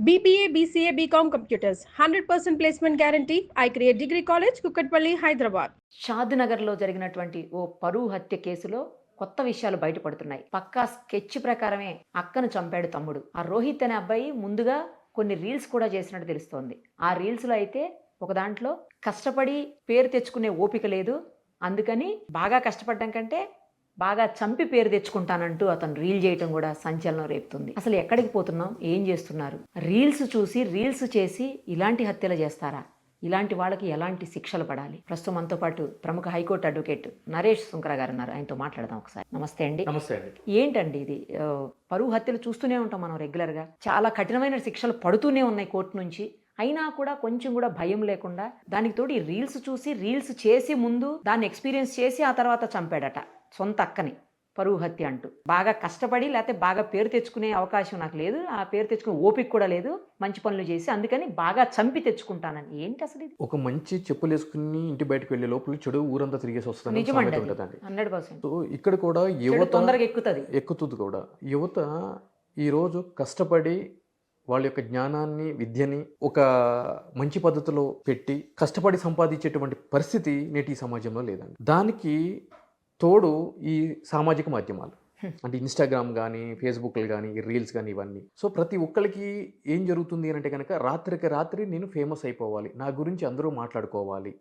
BBA, BCA, BCom Computers. 100% placement guarantee. I create degree college, Kukatpalli, Hyderabad. షాద్‌నగర్‌లో జరిగినటువంటి ఓ పరువు హత్య కేసులో కొత్త విషయాలు బయటపడుతున్నాయి. పక్కా స్కెచ్ ప్రకారమే అక్కను చంపాడు తమ్ముడు. ఆ రోహిత్ అనే అబ్బాయి ముందుగా కొన్ని రీల్స్ కూడా చేసినట్టు తెలుస్తోంది. ఆ రీల్స్‌లో అయితే ఒక దాంట్లో కష్టపడి పేరు తెచ్చుకునే ఓపిక లేదు. అందుకని బాగా కష్టపడ్డం కంటే బాగా చంపి పేరు తెచ్చుకుంటానంటూ అతను రీల్ చేయటం కూడా సంచలనం రేపుతుంది. అసలు ఎక్కడికి పోతున్నాం, ఏం చేస్తున్నారు? రీల్స్ చూసి రీల్స్ చేసి ఇలాంటి హత్యలు చేస్తారా? ఇలాంటి వాళ్ళకి ఎలాంటి శిక్షలు పడాలి? ప్రస్తుతం మనతో పాటు ప్రముఖ హైకోర్టు అడ్వకేట్ నరేష్ సుంకర గారు ఉన్నారు. ఆయనతో మాట్లాడదాం ఒకసారి. నమస్తే అండి. నమస్తే అండి. ఏంటండి ఇది? పరువు హత్యలు చూస్తూనే ఉంటాం మనం రెగ్యులర్గా. చాలా కఠినమైన శిక్షలు పడుతూనే ఉన్నాయి కోర్టు నుంచి. అయినా కూడా కొంచెం కూడా భయం లేకుండా, దానికి తోడు ఈ రీల్స్ చూసి రీల్స్ చేసి ముందు దాన్ని ఎక్స్పీరియన్స్ చేసి ఆ తర్వాత చంపాడట సొంత అక్కని. పరువు హత్య అంటూ బాగా కష్టపడి, లేకపోతే బాగా పేరు తెచ్చుకునే అవకాశం నాకు లేదు, ఆ పేరు తెచ్చుకునే ఓపిక కూడా లేదు, మంచి పనులు చేసి అందుకని బాగా చంపి తెచ్చుకుంటానని. ఏంటి అసలు ఇది? ఒక మంచి చెప్పులు వేసుకుని ఇంటి బయటకు వెళ్ళే లోపల చెడు ఊరంతా తిరిగేసి వస్తుంది. నిజమండి, 100%. సో ఇక్కడ కూడా యువత తొందరగా ఎక్కుతుంది కూడా. యువత ఈరోజు కష్టపడి వాళ్ళ యొక్క జ్ఞానాన్ని, విద్యని ఒక మంచి పద్ధతిలో పెట్టి కష్టపడి సంపాదించేటువంటి పరిస్థితి నేటి సమాజంలో లేదండి. దానికి తోడు ఈ సామాజిక మాధ్యమాలు, అంటే ఇన్స్టాగ్రామ్ కానీ, ఫేస్బుక్లు కానీ, రీల్స్ కానీ, ఇవన్నీ. సో ప్రతి ఒక్కరికి ఏం జరుగుతుంది అంటే కనుక రాత్రికి రాత్రి నేను ఫేమస్ అయిపోవాలి, నా గురించి అందరూ మాట్లాడుకోవాలి,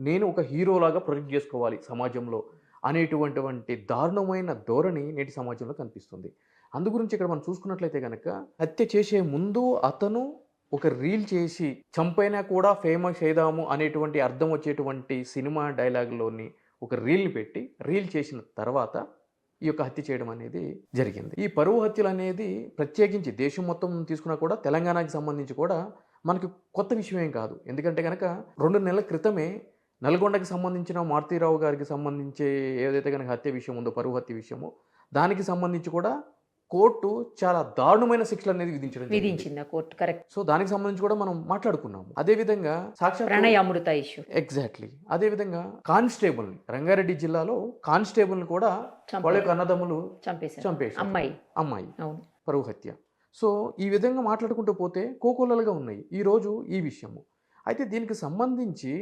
నేను ఒక హీరోలాగా ప్రొజెక్ట్ చేసుకోవాలి సమాజంలో అనేటువంటి దారుణమైన ధోరణి నేటి సమాజంలో కనిపిస్తుంది. అందు గురించి ఇక్కడ మనం చూసుకున్నట్లయితే కనుక హత్య చేసే ముందు అతను ఒక రీల్ చేసి చంపైనా కూడా ఫేమస్ అయిదాము అనేటువంటి అర్థం వచ్చేటువంటి సినిమా డైలాగ్లోని ఒక రీల్ని పెట్టి రీల్ చేసిన తర్వాత ఈ యొక్క హత్య చేయడం అనేది జరిగింది. ఈ పరువు హత్యలు అనేది ప్రత్యేకించి దేశం మొత్తం తీసుకున్నా కూడా తెలంగాణకి సంబంధించి కూడా మనకి కొత్త విషయం ఏం కాదు. ఎందుకంటే కనుక 2 నెలల క్రితమే నల్గొండకి సంబంధించిన మారుతీరావు గారికి సంబంధించి ఏదైతే కనుక హత్య విషయం ఉందో, పరువు హత్య విషయమో, దానికి సంబంధించి కూడా కోర్టు చాలా దారుణమైన శిక్షలు అనేది విధించింది కోర్టు. కరెక్ట్. సో దానికి సంబంధించి కూడా మనం మాట్లాడుకున్నాము. అదేవిధంగా సాక్షాత్ ఇష్యూ, ఎగ్జాక్ట్లీ అదేవిధంగా కానిస్టేబుల్ రంగారెడ్డి జిల్లాలో కానిస్టేబుల్ కూడా వాళ్ళ యొక్క అన్నదమ్ములు చంపేశారు. అమ్మాయి పరువు హత్య. సో ఈ విధంగా మాట్లాడుకుంటూ పోతే కోకొల్లలుగా ఉన్నాయి ఈరోజు ఈ విషయము. అయితే దీనికి సంబంధించి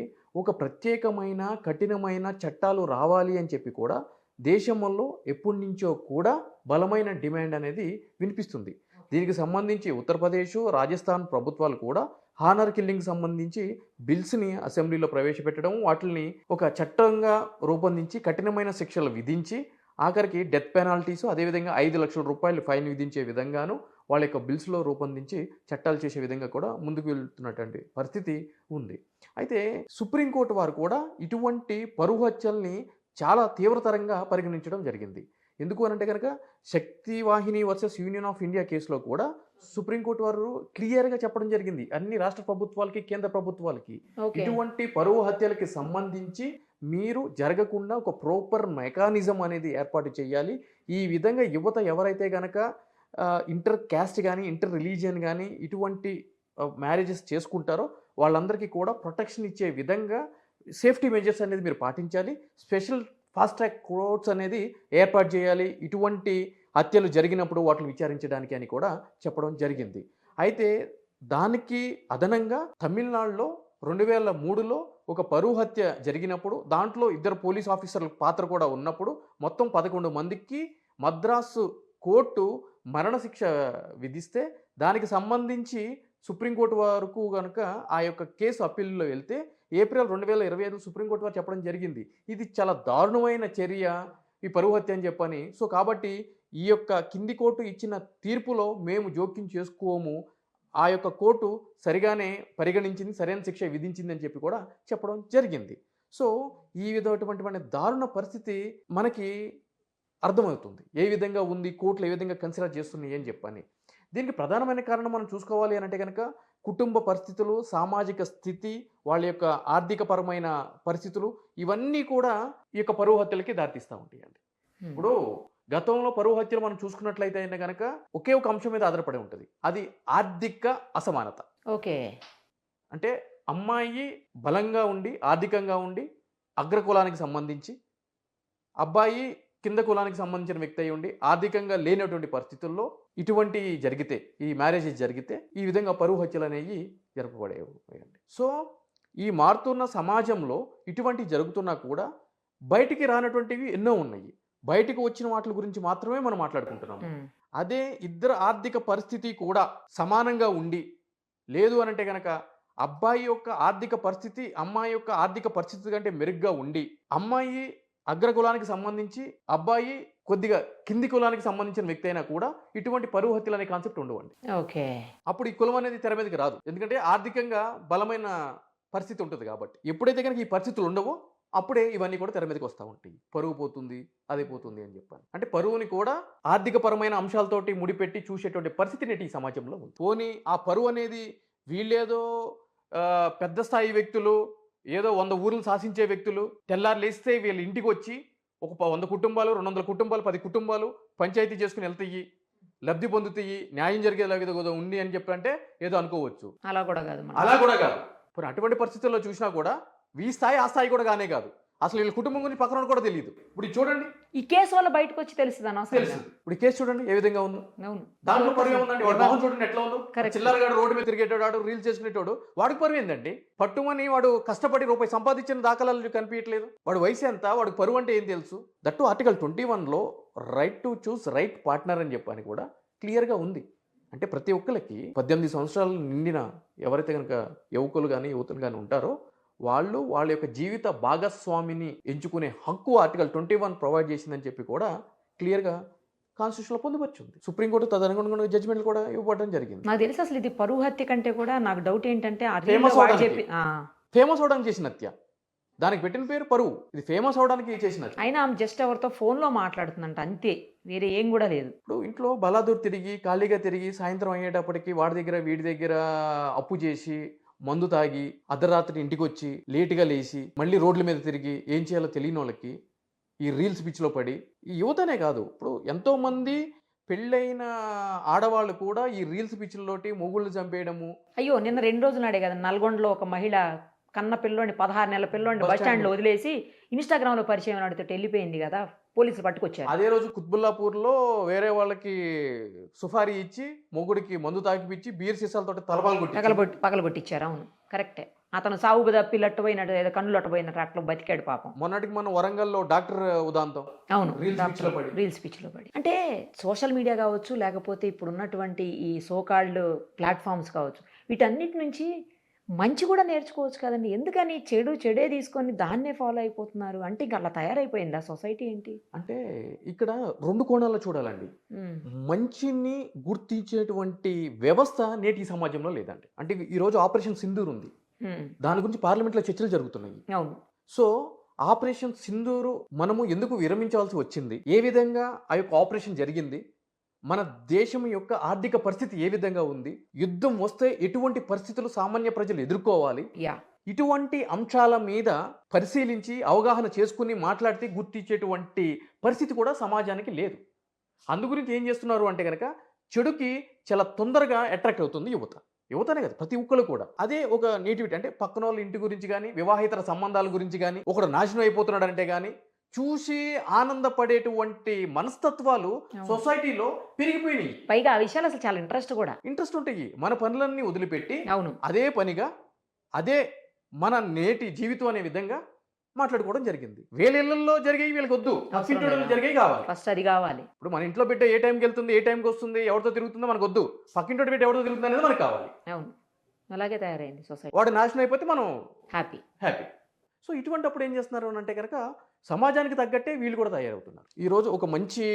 ఒక ప్రత్యేకమైన కఠినమైన చట్టాలు రావాలి అని చెప్పి కూడా దేశంలో ఎప్పటి నుంచో కూడా బలమైన డిమాండ్ అనేది వినిపిస్తుంది. దీనికి సంబంధించి ఉత్తరప్రదేశ్, రాజస్థాన్ ప్రభుత్వాలు కూడా హానర్ కిల్లింగ్ సంబంధించి బిల్స్ని అసెంబ్లీలో ప్రవేశపెట్టడం, వాటిని ఒక చట్టంగా రూపొందించి కఠినమైన శిక్షలు విధించి ఆఖరికి డెత్ పెనాల్టీస్, అదేవిధంగా 5 లక్షల రూపాయలు ఫైన్ విధించే విధంగాను వాళ్ళ యొక్క బిల్స్లో రూపొందించి చట్టాలు చేసే విధంగా కూడా ముందుకు వెళ్తున్నటువంటి పరిస్థితి ఉంది. అయితే సుప్రీంకోర్టు వారు కూడా ఇటువంటి పరువు హత్యల్ని చాలా తీవ్రతరంగా పరిగణించడం జరిగింది. ఎందుకు అనంటే కనుక శక్తి వాహిని వర్సెస్ యూనియన్ ఆఫ్ ఇండియా కేసులో కూడా సుప్రీంకోర్టు వారు క్లియర్గా చెప్పడం జరిగింది అన్ని రాష్ట్ర ప్రభుత్వాలకి, కేంద్ర ప్రభుత్వాలకి, ఇటువంటి పరువు హత్యలకి సంబంధించి మీరు జరగకుండా ఒక ప్రాపర్ మెకానిజం అనేది ఏర్పాటు చేయాలి. ఈ విధంగా యువత ఎవరైతే కనుక ఇంటర్ క్యాస్ట్ కానీ, ఇంటర్ రిలీజియన్ కానీ ఇటువంటి మ్యారేజెస్ చేసుకుంటారో వాళ్ళందరికీ కూడా ప్రొటెక్షన్ ఇచ్చే విధంగా సేఫ్టీ మెజర్స్ అనేది మీరు పాటించాలి. స్పెషల్ ఫాస్ట్ ట్రాక్ కోర్ట్స్ అనేది ఏర్పాటు చేయాలి ఇటువంటి హత్యలు జరిగినప్పుడు వాటిని విచారించడానికి అని కూడా చెప్పడం జరిగింది. అయితే దానికి అదనంగా తమిళనాడులో 2003లో ఒక పరువు హత్య జరిగినప్పుడు దాంట్లో 2 పోలీస్ ఆఫీసర్ల పాత్ర కూడా ఉన్నప్పుడు మొత్తం 11 మందికి మద్రాసు కోర్టు మరణశిక్ష విధిస్తే దానికి సంబంధించి సుప్రీంకోర్టు వరకు కనుక ఆ యొక్క కేసు అప్పీల్లో వెళ్తే ఏప్రిల్ 2025 సుప్రీంకోర్టు వారు చెప్పడం జరిగింది ఇది చాలా దారుణమైన చర్య ఈ పరువు హత్య అని చెప్పని. సో కాబట్టి ఈ యొక్క కింది కోర్టు ఇచ్చిన తీర్పులో మేము జోక్యం చేసుకోము, ఆ యొక్క కోర్టు సరిగానే పరిగణించింది, సరైన శిక్ష విధించింది అని చెప్పి కూడా చెప్పడం జరిగింది. సో ఈ విధమైనటువంటి దారుణ పరిస్థితి మనకి అర్థమవుతుంది ఏ విధంగా ఉంది, కోర్టులు ఏ విధంగా కన్సిడర్ చేస్తున్నాయి అని చెప్పని. దీనికి ప్రధానమైన కారణం మనం చూసుకోవాలి అని అంటే కనుక కుటుంబ పరిస్థితులు, సామాజిక స్థితి, వాళ్ళ యొక్క ఆర్థికపరమైన పరిస్థితులు ఇవన్నీ కూడా ఈ యొక్క పరువు హత్యలకి దారితీస్తూ ఉంటాయండి. ఇప్పుడు గతంలో పరువు హత్యలు మనం చూసుకున్నట్లయితే అయినా కనుక ఒకే ఒక అంశం మీద ఆధారపడి ఉంటుంది, అది ఆర్థిక అసమానత. ఓకే, అంటే అమ్మాయి బలంగా ఉండి ఆర్థికంగా ఉండి అగ్రకులానికి సంబంధించి, అబ్బాయి కింద కులానికి సంబంధించిన వ్యక్తి అయి ఉండి ఆర్థికంగా లేనటువంటి పరిస్థితుల్లో ఇటువంటి జరిగితే, ఈ మ్యారేజెస్ జరిగితే ఈ విధంగా పరువు హత్యలు అనేవి జరపబడేవి. సో ఈ మారుతున్న సమాజంలో ఇటువంటి జరుగుతున్నా కూడా బయటికి రానటువంటివి ఎన్నో ఉన్నాయి. బయటికి వచ్చిన వాటి గురించి మాత్రమే మనం మాట్లాడుకుంటున్నాము. అదే ఇద్దరు ఆర్థిక పరిస్థితి కూడా సమానంగా ఉండి, లేదు అనంటే కనుక అబ్బాయి యొక్క ఆర్థిక పరిస్థితి అమ్మాయి యొక్క ఆర్థిక పరిస్థితి కంటే మెరుగ్గా ఉండి, అమ్మాయి అగ్రకులానికి సంబంధించి అబ్బాయి కొద్దిగా కింది కులానికి సంబంధించిన వ్యక్తి అయినా కూడా ఇటువంటి పరువు హత్యలు అనే కాన్సెప్ట్ ఉండవండి. ఓకే, అప్పుడు ఈ కులం అనేది తెర మీదకి రాదు. ఎందుకంటే ఆర్థికంగా బలమైన పరిస్థితి ఉంటుంది కాబట్టి. ఎప్పుడైతే కనుక ఈ పరిస్థితులు ఉండవో అప్పుడే ఇవన్నీ కూడా తెర మీదకి వస్తూ ఉంటాయి. పరువు పోతుంది, అదే పోతుంది అని చెప్పాను. అంటే పరువుని కూడా ఆర్థిక పరమైన అంశాలతోటి ముడిపెట్టి చూసేటువంటి పరిస్థితి నేటి ఈ సమాజంలో ఉంది. పోనీ ఆ పరువు అనేది వీళ్ళేదో పెద్ద స్థాయి వ్యక్తులు, ఏదో 100 ఊర్లు శాసించే వ్యక్తులు, తెల్లారు లేస్తే వీళ్ళ ఇంటికి వచ్చి ఒక 100 కుటుంబాలు, 200 కుటుంబాలు, 10 కుటుంబాలు పంచాయతీ చేసుకుని వెళ్తాయి, లబ్ధి పొందుతాయి, న్యాయం జరిగేలాగా ఉంది అని చెప్పంటే ఏదో అనుకోవచ్చు. అలా కూడా కాదు. మరి అటువంటి పరిస్థితుల్లో చూసినా కూడా ఈ స్థాయి ఆ స్థాయి కూడా కానే కాదు. అసలు వీళ్ళ కుటుంబం గురించి పక్కన కూడా తెలియదు. ఇప్పుడు చూడండి, ఈ కేసు వల్ల బయటకు వచ్చి తెలుస్తుంది. తెలుసు. ఇప్పుడు ఈ కేసు చూడండి ఏ విధంగా ఉందో. దాంట్లో పరువు ఉందండి. వాడు మొహం చూడండి ఎట్లా ఉందో. చిల్లరగాడు రోడ్డు మీద తిరిగేటాడు, రీల్స్ చేసుకునేటోడు, వాడికి పరువు ఏందండి? పట్టుమని వాడు కష్టపడి రూపాయి సంపాదించిన దాఖలాలు కనిపించట్లేదు. వాడు వయసు ఎంత, వాడికి పరువు అంటే ఏం తెలుసు? దట్టు ఆర్టికల్ 21లో right to choose right partner అని చెప్పని కూడా క్లియర్గా ఉంది. అంటే ప్రతి ఒక్కరికి 18 సంవత్సరాలు నిండిన ఎవరైతే కనుక యువకులు కానీ యువతులు కానీ ఉంటారో వాళ్ళు వాళ్ళ యొక్క జీవిత భాగస్వామిని ఎంచుకునే హక్కు ఆర్టికల్ 21 ప్రొవైడ్ చేసిందని చెప్పి కూడా క్లియర్గా కాన్స్టిట్యూషన్లో పొందుపరిచింది. సుప్రీంకోర్టు తదనుగుణంగా జడ్జిమెంట్లు కూడా ఇవ్వడం జరిగింది. నాకు తెలుసు అసలు ఇది పరువు హత్య కంటే కూడా నాకు డౌట్ ఏంటంటే ఫేమస్ అవడానికి చేసిన హత్య, దానికి పెట్టిన పేరు పరువు. ఇది ఫేమస్ అవడానికి చేసిన అయినా ఆమె జస్ట్ ఎవరితో ఫోన్లో మాట్లాడుతుందంట, అంతే, వేరే ఏం కూడా లేదు. ఇప్పుడు ఇంట్లో బలాదూర్ తిరిగి ఖాళీగా తిరిగి సాయంత్రం అయ్యేటప్పటికి వాడి దగ్గర వీడి దగ్గర అప్పు చేసి మందు తాగి అర్ధరాత్రి ఇంటికి వచ్చి లేటుగా లేచి మళ్ళీ రోడ్ల మీద తిరిగి ఏం చేయాలో తెలియని వాళ్ళకి ఈ రీల్స్ పిచ్చిలో పడి, ఈ యువతనే కాదు ఇప్పుడు ఎంతోమంది పెళ్ళైన ఆడవాళ్ళు కూడా ఈ రీల్స్ పిచ్చిలోటి మొగుళ్ళు చంపేయడము. అయ్యో, నిన్న 2 రోజులు నాడే కదా నల్గొండలో ఒక మహిళ కన్న పిల్లోని 16 నెలల పిల్లోని బస్ స్టాండ్లో వదిలేసి ఇన్స్టాగ్రామ్లో పరిచయం ఆడితే వెళ్ళిపోయింది కదా, పోలీసులు పట్టుకొచ్చారు. అదే రోజు కుత్బుల్లాపూర్లో వేరే వాళ్ళకి సుఫారీ ఇచ్చి మొగుడికి మందు తాగిపిచ్చి బీర్ సీసాలతో పగలగొట్టించారు. అవును, కరెక్టే. అతను సాగు తప్పిలట్టు పోయినట్టు, ఏదో కన్నులు అట్టపోయినట్టు అట్లా బతికాడు పాపం. మొన్నటికి మనం వరంగల్లో డాక్టర్ ఉదాంతం. అవును, రీల్స్ పిచ్చిలో పడి. అంటే సోషల్ మీడియా కావచ్చు, లేకపోతే ఇప్పుడు ఉన్నటువంటి ఈ సోకాల్డ్ ప్లాట్ఫామ్స్ కావచ్చు, వీటన్నిటి నుంచి మంచి కూడా నేర్చుకోవచ్చు కదండి. ఎందుకని చెడే తీసుకొని దాన్నే ఫాలో అయిపోతున్నారు? అంటే ఇంకా అలా తయారైపోయిందా సొసైటీ ఏంటి? అంటే ఇక్కడ 2 కోణాల్లో చూడాలండి. మంచిని గుర్తించేటువంటి వ్యవస్థ నేటి సమాజంలో లేదండి. అంటే ఈరోజు ఆపరేషన్ సింధూర్ ఉంది, దాని గురించి పార్లమెంట్లో చర్చలు జరుగుతున్నాయి. అవును. సో ఆపరేషన్ సింధూరు మనము ఎందుకు విరమించాల్సి వచ్చింది, ఏ విధంగా ఆ యొక్క ఆపరేషన్ జరిగింది, మన దేశం యొక్క ఆర్థిక పరిస్థితి ఏ విధంగా ఉంది, యుద్ధం వస్తే ఎటువంటి పరిస్థితులు సామాన్య ప్రజలు ఎదుర్కోవాలి, ఇటువంటి అంశాల మీద పరిశీలించి అవగాహన చేసుకుని మాట్లాడితే గుర్తించేటువంటి పరిస్థితి కూడా సమాజానికి లేదు. అందు గురించి ఏం చేస్తున్నారు అంటే కనుక చెడుకి చాలా తొందరగా అట్రాక్ట్ అవుతుంది యువతనే కదా, ప్రతి ఒక్కరు కూడా. అదే ఒక నేటివిటీ, అంటే పక్కన వాళ్ళ ఇంటి గురించి కానీ వివాహేతర సంబంధాల గురించి కానీ ఒకడు నాశనం అయిపోతున్నాడు అంటే కానీ చూసి ఆనందపడేటువంటి మనస్తత్వాలు సొసైటీలో పెరిగిపోయినాయి. పైగా ఆ విషయాలు అసలు చాలా ఇంట్రెస్ట్ ఉంటాయి. మన పనులన్నీ వదిలిపెట్టి అదే పనిగా అదే మన నేటి జీవితం అనే విధంగా మాట్లాడుకోవడం జరిగింది. వేలల్లో జరిగాయి వీళ్ళకి వద్దు, పక్కింటి జరిగాయి కావాలి, ఫస్ట్ అది కావాలి. ఇప్పుడు మన ఇంట్లో బిడ్డ ఏ టైంకి వెళ్తుంది, ఏ టైంకి వస్తుంది, ఎవరితో తిరుగుతుందో మనకు వద్దు, పక్కింటి బిడ్డ ఎవరితో తిరుగుతుంది అనేది మనకు కావాలి. అవును, అలాగే తయారైంది సొసైటీ. వాడు నాశనం అయిపోతే మనం హ్యాపీ. సో ఇటువంటి అప్పుడు ఏం చేస్తున్నారు అంటే కనుక సమాజానికి తగ్గట్టే వీళ్ళు కూడా తయారవుతున్నారు. ఈరోజు ఒక మంచి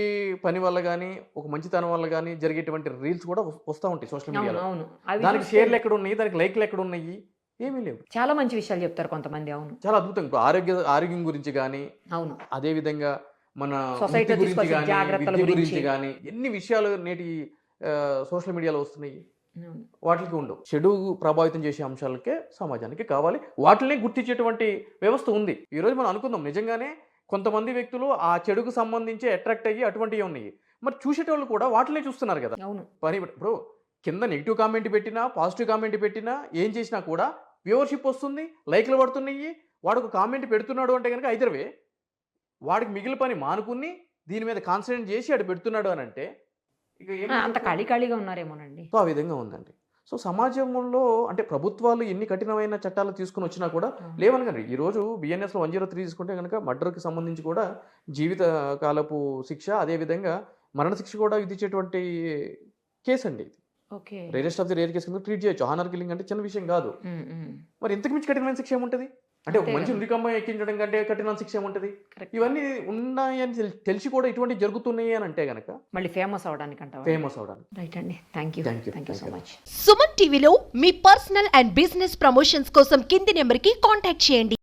పని వల్ల కానీ ఒక మంచితనం వల్ల కానీ జరిగేటువంటి రీల్స్ కూడా వస్తూ ఉంటాయి సోషల్ మీడియాలో. దానికి షేర్లు ఎక్కడ ఉన్నాయి, దానికి లైక్లు ఎక్కడ ఉన్నాయి, ఏమీ లేవు. చాలా మంచి విషయాలు చెప్తారు కొంతమంది. అవును, చాలా అద్భుతం. ఆరోగ్యం గురించి కానీ, అవును, అదే విధంగా మన సొసైటీ గురించి కానీ ఎన్ని విషయాలు నేటి సోషల్ మీడియాలో వస్తున్నాయి. వాటికి ఉండవు. చెడు ప్రభావితం చేసే అంశాలకే సమాజానికి కావాలి, వాటిని గుర్తించేటువంటి వ్యవస్థ ఉంది. ఈరోజు మనం అనుకుందాం నిజంగానే కొంతమంది వ్యక్తులు ఆ చెడుకు సంబంధించి అట్రాక్ట్ అయ్యి అటువంటివి ఉన్నాయి. మరి చూసేటోళ్ళు కూడా వాటినే చూస్తున్నారు కదా. పని ఇప్పుడు కింద నెగిటివ్ కామెంట్ పెట్టినా పాజిటివ్ కామెంట్ పెట్టినా ఏం చేసినా కూడా వ్యూవర్షిప్ వస్తుంది, లైక్లు పడుతున్నాయి. వాడు ఒక కామెంట్ పెడుతున్నాడు అంటే కనుక ఐదర్వే వాడికి మిగిలిన పని మానుకుని దీని మీద కాన్సన్ట్రేట్ చేసి అటు పెడుతున్నాడు అని అంటే ఇక ఏం అంత ఖాళీగా ఉన్నారేమోనండి. సో ఆ విధంగా ఉందండి. సో సమాజంలో అంటే ప్రభుత్వాలు ఎన్ని కఠినమైన చట్టాలు తీసుకొని వచ్చినా కూడా లేవనకండి. ఈరోజు బిఎన్ఎస్లో 103 తీసుకుంటే కనుక మర్డర్కి సంబంధించి కూడా జీవిత కాలపు శిక్ష, అదేవిధంగా మరణశిక్ష కూడా విధించేటువంటి కేసు అండి ఇది. Okay. Rarest of the rare case కింద ట్రీట్ చేయొచ్చు. హానర్ కిల్లింగ్ అంటే చిన్న విషయం కాదు. మరి ఇంతకు మించి కఠినమైన శిక్ష ఏముంటుంది? అంటే ఒక మనిషి ఉరికమ్మ ఎక్కించడం కంటే కఠిన శిక్ష ఏముంటుంది? ఇవన్నీ ఉన్నాయని తెలిసి కూడా ఇటువంటి జరుగుతున్నాయి అని అంటే గనక మళ్ళీ ఫేమస్ అవడానికి అంటావా? ఫేమస్ అవడానికి. రైట్ అండి. Thank you so much. Suman టీవీలో మీ పర్సనల్ అండ్ బిజినెస్ ప్రమోషన్స్ కోసం కింది నెంబర్కి కాంటాక్ట్ చేయండి.